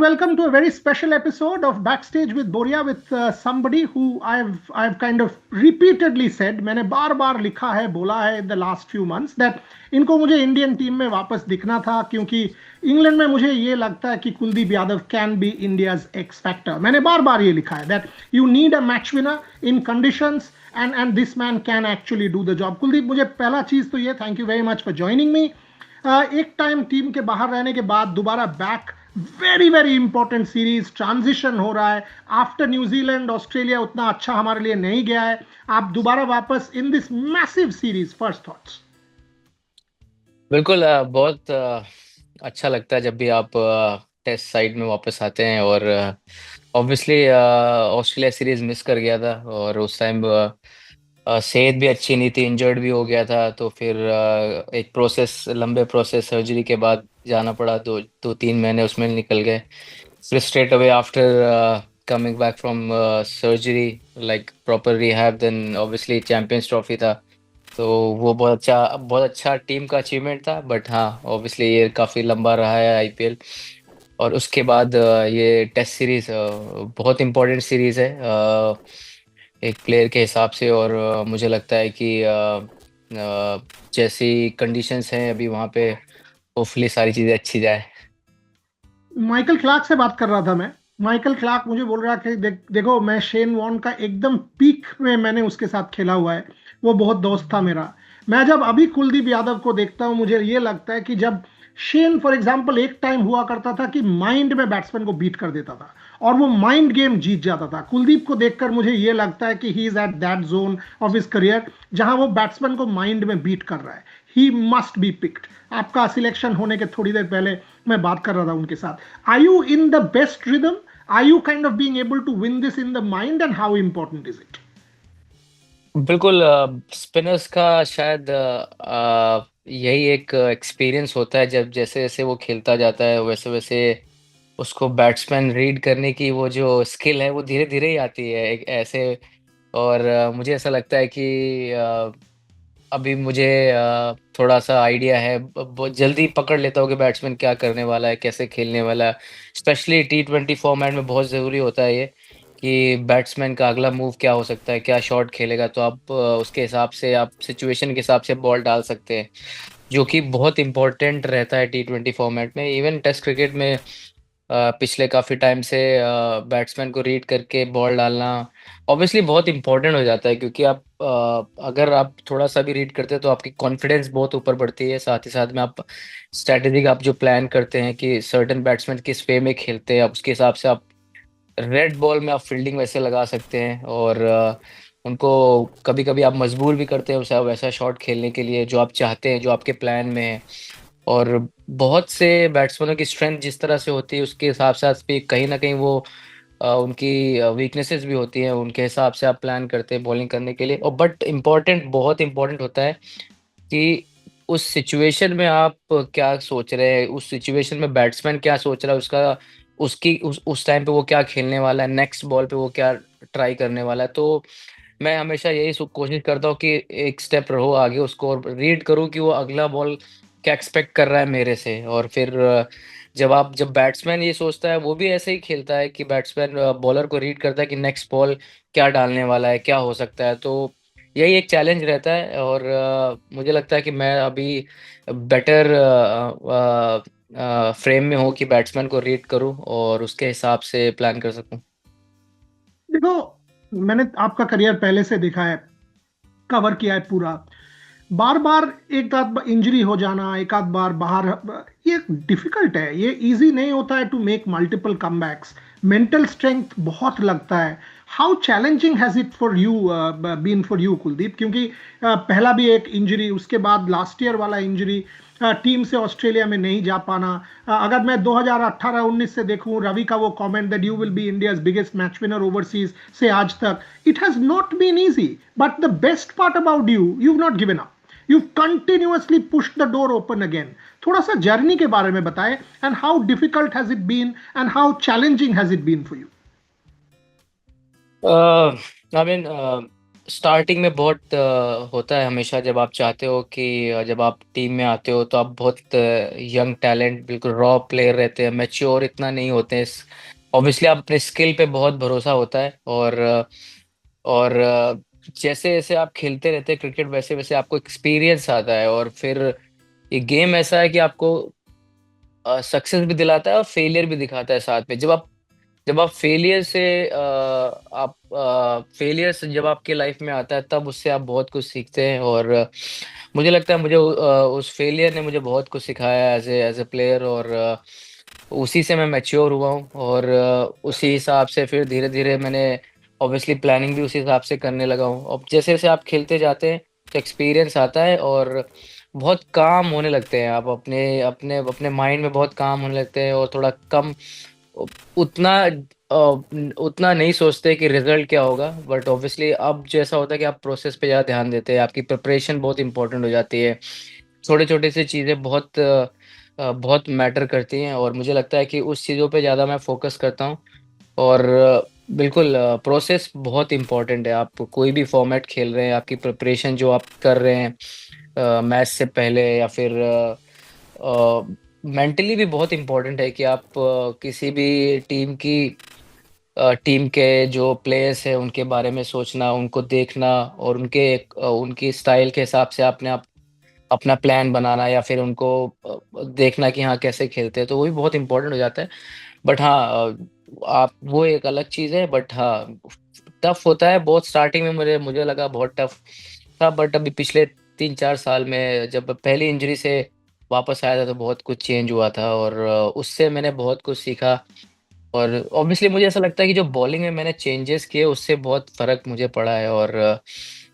welcome to a very special episode of Backstage with Boria with somebody who I've kind of repeatedly said, मैंने बार बार लिखा है, बोला है in the last few months that इनको मुझे Indian team में वापस दिखना था, क्योंकि इंग्लैंड में मुझे ये लगता है कि Kuldeep Yadav can be India's x factor. मैंने बार बार ये लिखा है that you need a match winner in conditions and this man can actually do the job. Kuldeep, मुझे पहला चीज तो ये, thank you very much for joining me. एक टाइम टीम के बाहर रहने के बाद दोबारा back, very very important series, transition हो रहा है. आफ्टर न्यूजीलैंड ऑस्ट्रेलिया उतना अच्छा हमारे लिए नहीं गया है. आप दोबारा वापस in this massive series, first thoughts? बिल्कुल बहुत अच्छा लगता है जब भी आप टेस्ट साइड में वापस आते हैं। और ऑब्वियसली ऑस्ट्रेलिया सीरीज मिस कर गया था और उस टाइम सेहत भी अच्छी नहीं थी, इंजर्ड भी हो गया था। तो फिर एक लंबे प्रोसेस सर्जरी के बाद जाना पड़ा। दो तीन महीने उसमें निकल गए। फिर straight away after coming back from surgery, like proper rehab, then obviously Champions Trophy था। तो वो बहुत अच्छा टीम का अचीवमेंट था। बट हाँ, ऑब्वियसली ये काफ़ी लंबा रहा है आईपीएल। और उसके बाद ये टेस्ट सीरीज बहुत इम्पोर्टेंट सीरीज है एक प्लेयर के हिसाब से। और मुझे लगता है कि जैसी कंडीशंस हैं अभी वहाँ पे, होपफुली सारी चीज़ें अच्छी जाए। माइकल क्लार्क से बात कर रहा था मैं. माइकल क्लार्क मुझे बोल रहा कि देखो, मैं शेन वॉर्न का एकदम पीक में मैंने उसके साथ खेला हुआ है, वो बहुत दोस्त था मेरा. मैं जब अभी कुलदीप यादव को देखता हूं, मुझे ये लगता है कि जब शेन फॉर एग्जांपल एक टाइम हुआ करता था कि माइंड में बैट्समैन को बीट कर देता था और वो माइंड गेम जीत जाता था. कुलदीप को देखकर मुझे ये लगता है कि he is at that zone of his career जहां वो बैट्समैन को माइंड में बीट कर रहा है. He must be picked. आपका सिलेक्शन होने के थोड़ी देर पहले मैं बात कर रहा था उनके साथ. Are you in the best rhythm? Are you kind of being able to win this in the mind and how important is it? बिल्कुल, स्पिनर्स का शायद यही एक एक्सपीरियंस होता है। जब जैसे जैसे वो खेलता जाता है वैसे वैसे उसको बैट्समैन रीड करने की वो जो स्किल है वो धीरे धीरे ही आती है एक ऐसे। और मुझे ऐसा लगता है कि अभी मुझे थोड़ा सा आइडिया है, बहुत जल्दी पकड़ लेता हूँ कि बैट्समैन क्या करने वाला है, कैसे खेलने वाला है। स्पेशली T20 फॉर्मेट में बहुत ज़रूरी होता है ये कि बैट्समैन का अगला मूव क्या हो सकता है, क्या शॉट खेलेगा। तो आप उसके हिसाब से, आप सिचुएशन के हिसाब से बॉल डाल सकते हैं, जो कि बहुत इंपॉर्टेंट रहता है T20 फॉर्मेट में। इवन टेस्ट क्रिकेट में पिछले काफ़ी टाइम से बैट्समैन को रीड करके बॉल डालना ऑब्वियसली बहुत इंपॉर्टेंट हो जाता है, क्योंकि आप अगर आप थोड़ा सा भी रीड करते हैं तो आपकी कॉन्फिडेंस बहुत ऊपर बढ़ती है। साथ ही साथ में आप स्ट्रैटेजिक, आप जो प्लान करते हैं कि सर्टेन बैट्समैन किस वे में खेलते हैं, आप उसके हिसाब से आप रेड बॉल में आप फील्डिंग वैसे लगा सकते हैं। और उनको कभी कभी आप मजबूर भी करते हैं वैसा वैसा शॉट खेलने के लिए जो आप चाहते हैं, जो आपके प्लान में है। और बहुत से बैट्समैनों की स्ट्रेंथ जिस तरह से होती है उसके हिसाब साथ भी कहीं ना कहीं वो उनकी वीकनेसेस भी होती हैं, उनके हिसाब से आप प्लान करते हैं बॉलिंग करने के लिए। और बट इम्पोर्टेंट, बहुत इम्पोर्टेंट होता है कि उस सिचुएशन में आप क्या सोच रहे हैं, उस सिचुएशन में बैट्समैन क्या सोच रहा है, उसका उसकी उस टाइम पे वो क्या खेलने वाला है, नेक्स्ट बॉल पे वो क्या ट्राई करने वाला है। तो मैं हमेशा यही कोशिश करता हूँ कि एक स्टेप रहो आगे, उसको और रीड करूँ कि वो अगला बॉल क्या एक्सपेक्ट कर रहा है मेरे से। और फिर जब बैट्समैन ये सोचता है, वो भी ऐसे ही खेलता है कि बैट्समैन बॉलर को रीड करता है कि नेक्स्ट बॉल क्या डालने वाला है, क्या हो सकता है। तो यही एक चैलेंज रहता है। और मुझे लगता है कि मैं अभी बेटर फ्रेम में हूँ कि बैट्समैन को रीड करूँ और उसके हिसाब से प्लान कर सकूँ। देखो, मैंने आपका करियर पहले से देखा है, कवर किया है पूरा. बार बार एक आध इंजरी हो जाना, एक आध बार बाहर, ये डिफिकल्ट है. ये इजी नहीं होता है to make multiple comebacks. Mental strength बहुत लगता है. How challenging has it for you been for you Kuldeep? क्योंकि पहला भी एक इंजरी, उसके बाद लास्ट ईयर वाला इंजरी, टीम से ऑस्ट्रेलिया में नहीं जा पाना. अगर मैं 2018-19 से देखूं, रवि का वो comment that you will be India's biggest match winner overseas, से आज तक it has not been easy. But the best part about you not given up. You've continuously pushed the door open again. थोड़ा सा journey के बारे में बताएं, and how difficult has it been and how challenging has it been for you? I mean starting में बहुत होता है हमेशा, जब आप चाहते हो कि जब आप टीम में आते हो तो आप बहुत यंग टैलेंट, बिल्कुल रॉ प्लेयर रहते हैं, मैच्योर इतना नहीं होते हैं। ऑब्वियसली आप अपने स्किल पे बहुत भरोसा होता है, और जैसे जैसे आप खेलते रहते हैं क्रिकेट, वैसे वैसे आपको एक्सपीरियंस आता है, और फिर ये गेम ऐसा है कि आपको सक्सेस भी दिलाता है और फेलियर भी दिखाता है साथ में। जब आप फेलियर से आप फेलियर से जब आपके लाइफ में आता है, तब उससे आप बहुत कुछ सीखते हैं। और मुझे लगता है मुझे उस फेलियर ने मुझे बहुत कुछ सिखाया एज ए प्लेयर, और उसी से मैं मैच्योर हुआ हूँ, और उसी हिसाब से फिर धीरे धीरे मैंने ऑब्वियसली प्लानिंग भी उसी हिसाब से करने लगा हूँ। अब जैसे जैसे आप खेलते जाते हैं तो एक्सपीरियंस आता है, और बहुत काम होने लगते हैं आप अपने अपने अपने माइंड में बहुत काम होने लगते हैं, और थोड़ा कम उ उतना उतना नहीं सोचते कि रिज़ल्ट क्या होगा। बट ऑब्वियसली अब जैसा होता है कि आप प्रोसेस पे ज़्यादा ध्यान देते हैं, आपकी प्रिपरेशन बहुत इम्पोर्टेंट हो जाती है। छोटे-छोटे से चीज़ें बहुत मैटर करती हैं, और मुझे लगता है कि उस चीज़ों पे ज़्यादा मैं फ़ोकस करता हूँ। और बिल्कुल प्रोसेस बहुत इम्पोर्टेंट है। आप कोई भी फॉर्मेट खेल रहे हैं, आपकी प्रिपरेशन जो आप कर रहे हैं मैच से पहले, या फिर मेंटली भी बहुत इम्पोर्टेंट है कि आप किसी भी टीम के जो प्लेयर्स हैं उनके बारे में सोचना, उनको देखना, और उनकी स्टाइल के हिसाब से आप अपना प्लान बनाना, या फिर उनको देखना कि हाँ, कैसे खेलते हैं, तो वो भी बहुत इम्पोर्टेंट हो जाता है। बट हाँ, आप वो एक अलग चीज़ है, बट हाँ, टफ होता है बहुत स्टार्टिंग में, मुझे मुझे लगा बहुत टफ था, बट अभी पिछले 3-4 साल में जब पहली इंजरी से वापस आया था तो बहुत कुछ चेंज हुआ था, और उससे मैंने बहुत कुछ सीखा। और ऑब्वियसली मुझे ऐसा लगता है कि जो बॉलिंग में मैंने चेंजेस किए उससे बहुत फ़र्क मुझे पड़ा है, और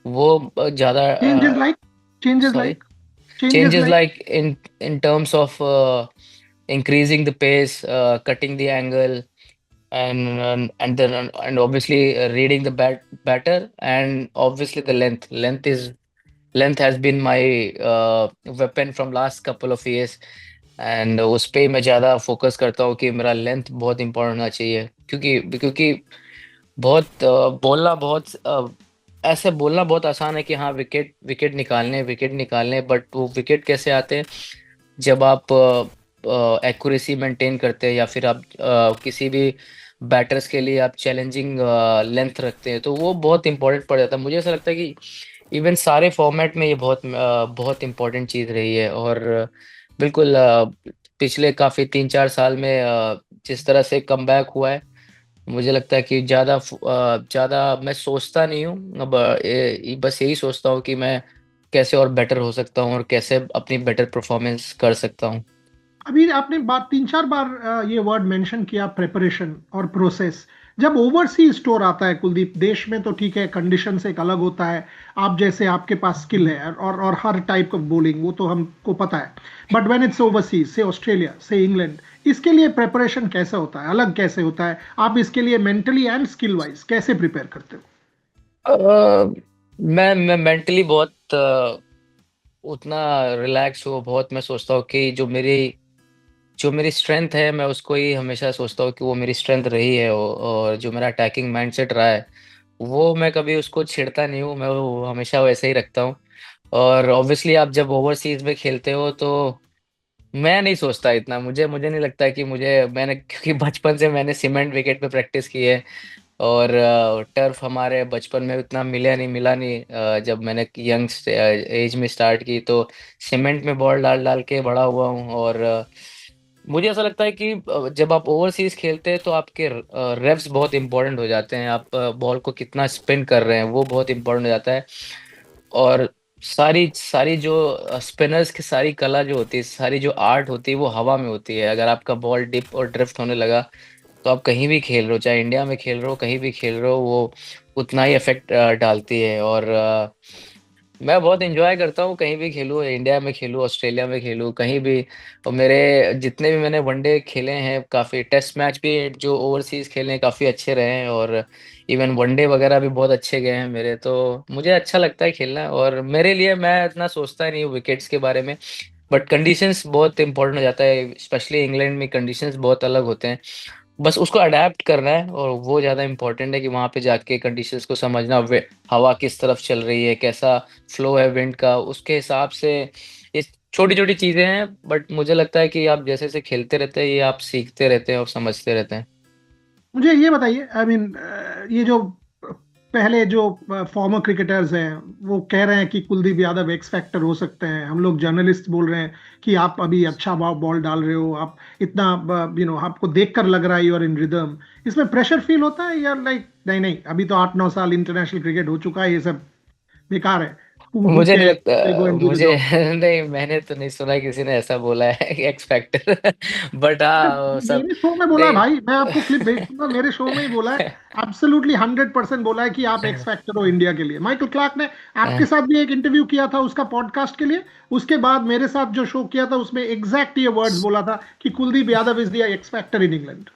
वो ज़्यादा changes like, changes sorry, like, changes changes like. like in terms of increasing the pace, cutting the angle, and obviously reading the batter, and obviously the length has been my weapon from last couple of years, and उस पे मैं ज़्यादा focus करता हूँ कि मेरा length बहुत important होना चाहिए, क्योंकि बोलना बहुत ऐसे बोलना बहुत आसान है कि हाँ, विकेट निकालने, बट वो विकेट कैसे आते हैं जब आप एक्यूरेसी मेंटेन करते हैं, या फिर आप किसी भी बैटर्स के लिए आप चैलेंजिंग लेंथ रखते हैं, तो वो बहुत इंपॉर्टेंट पड़ जाता है। मुझे ऐसा लगता है कि इवन सारे फॉर्मेट में ये बहुत इंपॉर्टेंट चीज़ रही है, और बिल्कुल पिछले काफ़ी 3-4 साल में जिस तरह से कमबैक हुआ है, मुझे लगता है कि ज़्यादा मैं सोचता नहीं हूँ। अब बस यही सोचता हूँ कि मैं कैसे और बेटर हो सकता हूँ, और कैसे अपनी बेटर परफॉर्मेंस कर सकता हूँ। अभी आपने बात 3-4 बार ये वर्ड मेंशन किया, प्रिपरेशन और प्रोसेस। जब ओवरसीज स्टोर आता है कुलदीप, देश में तो ठीक है, कंडीशन से एक अलग होता है। आप जैसे आपके पास स्किल है, और हर टाइप ऑफ बॉलिंग वो तो हमको पता है। बट व्हेन इट्स ओवरसीज, से ऑस्ट्रेलिया, से इंग्लैंड, इसके लिए प्रिपरेशन कैसा होता है, अलग कैसे होता है? आप इसके लिए मेंटली एंड स्किल वाइज कैसे प्रिपेयर करते हो? अ, मैं मेंटली बहुत उतना रिलैक्स हूँ, बहुत मैं सोचता हूँ कि जो मेरी स्ट्रेंथ है, मैं उसको ही हमेशा सोचता हूँ कि वो मेरी स्ट्रेंथ रही है, और जो मेरा अटैकिंग माइंडसेट रहा है, वो मैं कभी उसको छेड़ता नहीं हूँ, मैं वो हमेशा वैसे ही रखता हूँ। और ऑब्वियसली आप जब ओवरसीज़ में खेलते हो तो मैं नहीं सोचता इतना, मुझे मुझे नहीं लगता कि मैंने क्योंकि बचपन से मैंने सीमेंट विकेट पे प्रैक्टिस की है, और टर्फ हमारे बचपन में उतना मिला नहीं, जब मैंने यंग एज में स्टार्ट की तो सीमेंट में बॉल डाल डाल के बड़ा हुआ हूँ। और मुझे ऐसा लगता है कि जब आप ओवरसीज खेलते हैं तो आपके रेप्स बहुत इंपॉर्टेंट हो जाते हैं, आप बॉल को कितना स्पिन कर रहे हैं वो बहुत इंपॉर्टेंट हो जाता है। और सारी सारी जो स्पिनर्स की सारी कला जो होती है, सारी जो आर्ट होती है, वो हवा में होती है। अगर आपका बॉल डिप और ड्रिफ्ट होने लगा तो आप कहीं भी खेल रहे हो, चाहे इंडिया में खेल रहे हो, कहीं भी खेल रहे हो, वो उतना ही इफ़ेक्ट डालती है। और मैं बहुत एन्जॉय करता हूँ, कहीं भी खेलूँ, इंडिया में खेलूँ, ऑस्ट्रेलिया में खेलूँ, कहीं भी। और मेरे जितने भी मैंने वनडे खेले हैं, काफ़ी टेस्ट मैच भी जो ओवरसीज़ खेले हैं, काफ़ी अच्छे रहे हैं, और इवन वनडे वगैरह भी बहुत अच्छे गए हैं मेरे। तो मुझे अच्छा लगता है खेलना, और मेरे लिए मैं इतना सोचता नहीं हूँ विकेट्स के बारे में। बट कंडीशंस बहुत इम्पोर्टेंट हो जाता है, स्पेशली इंग्लैंड में कंडीशंस बहुत अलग होते हैं। बस उसको अडैप्ट करना है और वो ज़्यादा इम्पोर्टेंट है कि वहाँ पे जाके कंडीशंस को समझना, वे हवा किस तरफ चल रही है, कैसा फ्लो है विंड का, उसके हिसाब से ये छोटी-छोटी चीज़ें हैं, बट मुझे लगता है कि आप जैसे-जैसे खेलते रहते हैं, ये आप सीखते रहते हैं और समझते रहते हैं। मुझे ये बताइए, आई मीन, ये जो पहले जो फॉर्मर क्रिकेटर्स हैं वो कह रहे हैं कि कुलदीप यादव एक्स फैक्टर हो सकते हैं, हम लोग जर्नलिस्ट बोल रहे हैं कि आप अभी अच्छा बॉल डाल रहे हो, आप इतना, आपको देखकर लग रहा है यू आर इन रिदम, इसमें प्रेशर फील होता है या लाइक नहीं नहीं अभी तो 8-9 साल इंटरनेशनल क्रिकेट हो चुका है, ये सब बेकार है, हु मुझे नहीं कैर, गो लगता, एंड डू द मुझे जॉब। नहीं, मैंने तो नहीं सुना किसी ने ऐसा बोला है एक्स फैक्टर। बट हाँ, सब मेरे शो में बोला है नहीं। भाई, मैं आपको क्लिप भेज दूंगा, मेरे शो में ही बोला है, एब्सोल्युटली 100% बोला है कि आप एक्स फैक्टर हो इंडिया के लिए। माइकल क्लार्क ने आपके साथ भी एक इंटरव्यू किया था उसका पॉडकास्ट के लिए, उसके बाद मेरे साथ जो शो किया था उसमें एग्जैक्ट ये वर्ड्स बोला था कि Kuldeep Yadav is the x factor in England.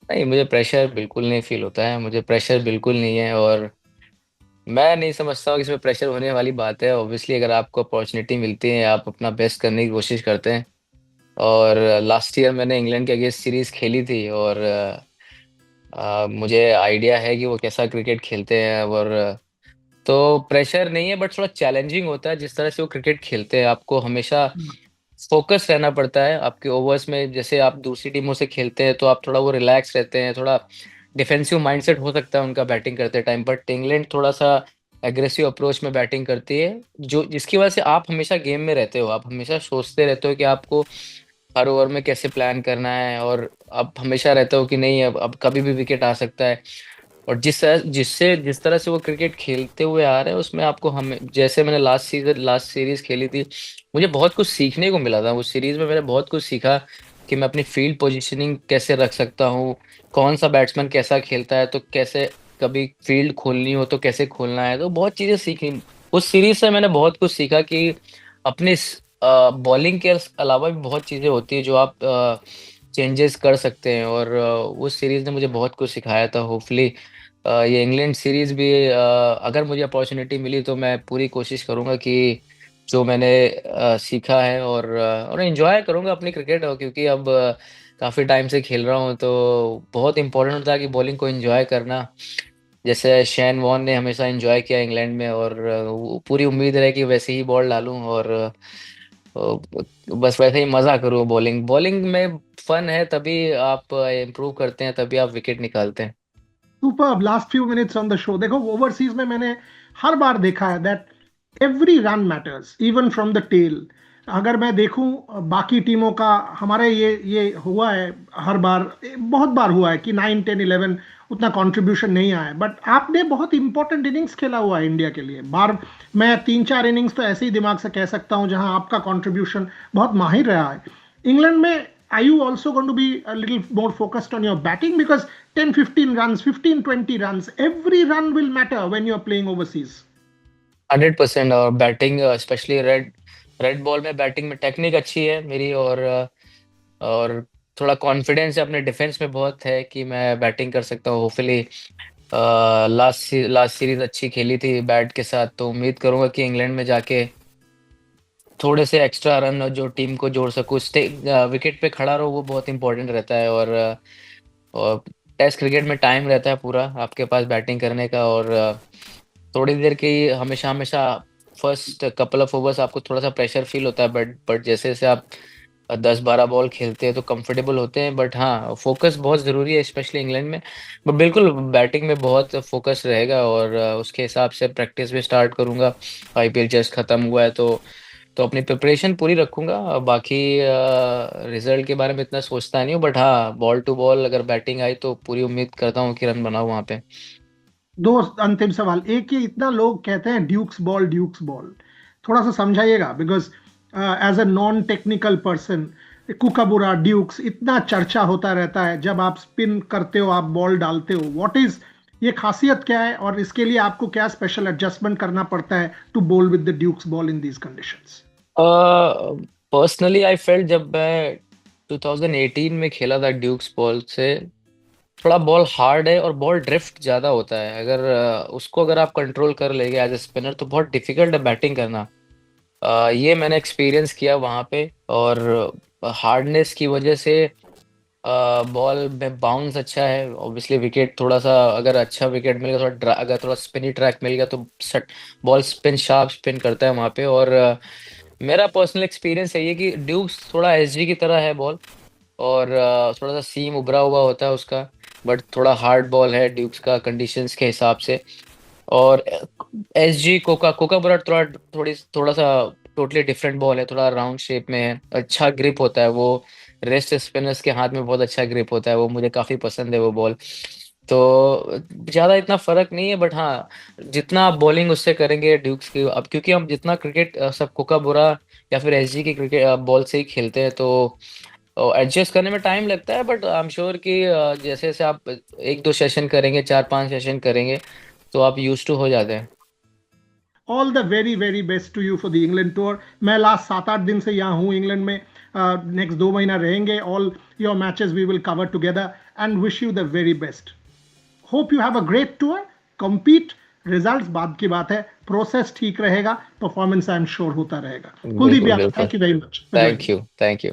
नहीं, मुझे प्रेशर बिल्कुल नहीं फील होता है, मुझे प्रेशर बिल्कुल नहीं है, और मैं नहीं समझता हूँ कि इसमें प्रेशर होने वाली बात है। ऑब्वियसली अगर आपको अपॉर्चुनिटी मिलती है, आप अपना बेस्ट करने की कोशिश करते हैं, और लास्ट ईयर मैंने इंग्लैंड के अगेंस्ट सीरीज खेली थी, और मुझे आइडिया है कि वो कैसा क्रिकेट खेलते हैं, और तो प्रेशर नहीं है, बट थोड़ा चैलेंजिंग होता है जिस तरह से वो क्रिकेट खेलते हैं। आपको हमेशा फोकस रहना पड़ता है आपके ओवर्स में, जैसे आप दूसरी टीमों से खेलते हैं तो आप थोड़ा वो रिलैक्स रहते हैं, थोड़ा डिफेंसिव माइंडसेट हो सकता है उनका बैटिंग करते टाइम, बट इंग्लैंड थोड़ा सा एग्रेसिव अप्रोच में बैटिंग करती है, जो जिसकी वजह से आप हमेशा गेम में रहते हो, आप हमेशा सोचते रहते हो कि आपको हर ओवर में कैसे प्लान करना है, और आप हमेशा रहते हो कि नहीं, अब कभी भी विकेट आ सकता है। और जिस तरह से वो क्रिकेट खेलते हुए आ रहे हैं, उसमें आपको हमें, जैसे मैंने लास्ट सीरीज खेली थी, मुझे बहुत कुछ सीखने को मिला था उस सीरीज में। मैंने बहुत कुछ सीखा कि मैं अपनी फील्ड पोजीशनिंग कैसे रख सकता हूँ, कौन सा बैट्समैन कैसा खेलता है, तो कैसे कभी फील्ड खोलनी हो तो कैसे खोलना है, तो बहुत चीजें सीखी उस सीरीज से। मैंने बहुत कुछ सीखा कि अपने बॉलिंग के अलावा भी बहुत चीजें होती है जो आप चेंजेस कर सकते हैं, और उस सीरीज ने मुझे बहुत कुछ सिखाया था। होपफुली ये इंग्लैंड सीरीज भी, अगर मुझे अपॉर्चुनिटी मिली तो मैं पूरी कोशिश करूंगा कि जो मैंने सीखा है, और एंजॉय करूंगा अपनी क्रिकेट, क्योंकि अब काफी टाइम से खेल रहा हूं, तो बहुत इंपॉर्टेंट होता है कि बॉलिंग को एंजॉय करना, जैसे शेन वॉन ने हमेशा एंजॉय किया इंग्लैंड में, और पूरी उम्मीद है कि वैसे ही बॉल डालूं, और बस वैसे ही मजा करूं। बॉलिंग बॉलिंग में फन है, तभी आप इम्प्रूव करते हैं, तभी आप विकेट निकालते हैं। Super, last few minutes on the show, देखो ओवरसीज में मैंने हर बार देखा है that every run matters even from the tail. अगर मैं देखूं बाकी टीमों का, हमारे ये हुआ है हर बार, बहुत बार हुआ है कि 9, 10, 11 उतना कंट्रीब्यूशन नहीं आया, बट आपने बहुत इंपॉर्टेंट इनिंग्स खेला हुआ है इंडिया के लिए बार। मैं 3-4 इनिंग्स तो ऐसे ही दिमाग से कह सकता हूं जहां आपका कंट्रीब्यूशन बहुत माहिर रहा है इंग्लैंड में। Are you also going to be a little more focused on your batting? Because 10, 15 runs, 15, 20 runs, every run will matter when you're playing overseas. 100%। और batting, specially red red ball में batting में technique अच्छी है मेरी, और थोड़ा confidence है अपने डिफेंस में बहुत है कि मैं बैटिंग कर सकता हूँ। होपफुली लास्ट सीरीज अच्छी खेली थी बैट के साथ, तो उम्मीद करूंगा कि इंग्लैंड में जाके थोड़े से एक्स्ट्रा रन जो टीम को जोड़ सकूं, स्टे विकेट पे खड़ा रहो, वो बहुत इंपॉर्टेंट रहता है, और टेस्ट क्रिकेट में टाइम रहता है पूरा आपके पास बैटिंग करने का, और थोड़ी देर की हमेशा हमेशा फर्स्ट कपल ऑफ ओवर्स आपको थोड़ा सा प्रेशर फील होता है, बट जैसे जैसे आप 10-12 बॉल खेलते हैं तो कंफर्टेबल होते हैं। बट हाँ, फोकस बहुत ज़रूरी है स्पेशली इंग्लैंड में। बट बिल्कुल बैटिंग में बहुत फोकस रहेगा, और उसके हिसाब से प्रैक्टिस भी स्टार्ट करूंगा। आईपीएल जस्ट खत्म हुआ है, तो अपनी प्रिपरेशन पूरी रखूंगा। बाकी रिजल्ट के बारे में इतना सोचता नहीं हूँ, बट हाँ, बॉल टू बॉल अगर बैटिंग आई तो पूरी उम्मीद करता हूँ कि रन बनाऊं वहां पे। दो अंतिम सवाल, एक ही, इतना लोग कहते हैं ड्यूक्स बॉल, थोड़ा सा समझाइएगा, because as a non technical person, Kookaburra Dukes इतना चर्चा होता रहता है, जब आप स्पिन करते हो, आप बॉल डालते हो, व्हाट इज ये खासियत क्या है, और इसके लिए आपको क्या स्पेशल एडजस्टमेंट करना पड़ता है to bowl with the Dukes ball in these conditions? Personally I felt, जब मैं 2018 में खेला था ड्यूक्स बॉल से, थोड़ा बॉल हार्ड है और बॉल ड्रिफ्ट ज्यादा होता है। अगर उसको अगर आप कंट्रोल कर लेंगे एज ए स्पिनर तो बहुत डिफिकल्ट है बैटिंग करना। ये मैंने एक्सपीरियंस किया वहां पे, और हार्डनेस की वजह से बॉल में बाउंस अच्छा है, ऑब्वियसली विकेट थोड़ा सा, अगर अच्छा विकेट मिल गया, अगर थोड़ा स्पिनी ट्रैक मिल गया तो सट बॉल स्पिन, शार्प स्पिन करता है वहाँ पे। और मेरा पर्सनल एक्सपीरियंस है ये कि ड्यूक्स थोड़ा एसजी की तरह है बॉल, और थोड़ा सा सीम उभरा हुआ होता है उसका, बट थोड़ा हार्ड बॉल है ड्यूक्स का कंडीशंस के हिसाब से। और एसजी कोका कोका बरा थोड़ा सा टोटली डिफरेंट बॉल है, थोड़ा राउंड शेप में है, अच्छा ग्रिप होता है वो, रेस्ट स्पिनर्स के हाथ में बहुत अच्छा ग्रिप होता है वो, मुझे काफी पसंद है वो बॉल। तो ज्यादा इतना फर्क नहीं है, बट हाँ, जितना आप बॉलिंग उससे करेंगे ड्यूक्स की, अब क्योंकि हम जितना क्रिकेट सब कोका बोरा या फिर एसजी की क्रिकेट बॉल से ही खेलते हैं, तो एडजस्ट करने में टाइम लगता है, बट आई एम श्योर कि जैसे जैसे आप एक दो सेशन करेंगे, चार पांच सेशन करेंगे, तो आप यूज टू हो जाते हैं। All the very very best to you for the England tour. मैं लास्ट 7-8 दिन से यहाँ हूँ इंग्लैंड में, नेक्स्ट 2 महीना रहेंगे। All your matches we will cover together and wish you the very best. Hope you have a great tour, compete। Results बाद की बात है, प्रोसेस ठीक रहेगा, परफॉर्मेंस आई एम श्योर होता रहेगा। कुलदीप बिल्कुल यादव, बिल्कुल। Thank you very much for thank joining. You, thank you.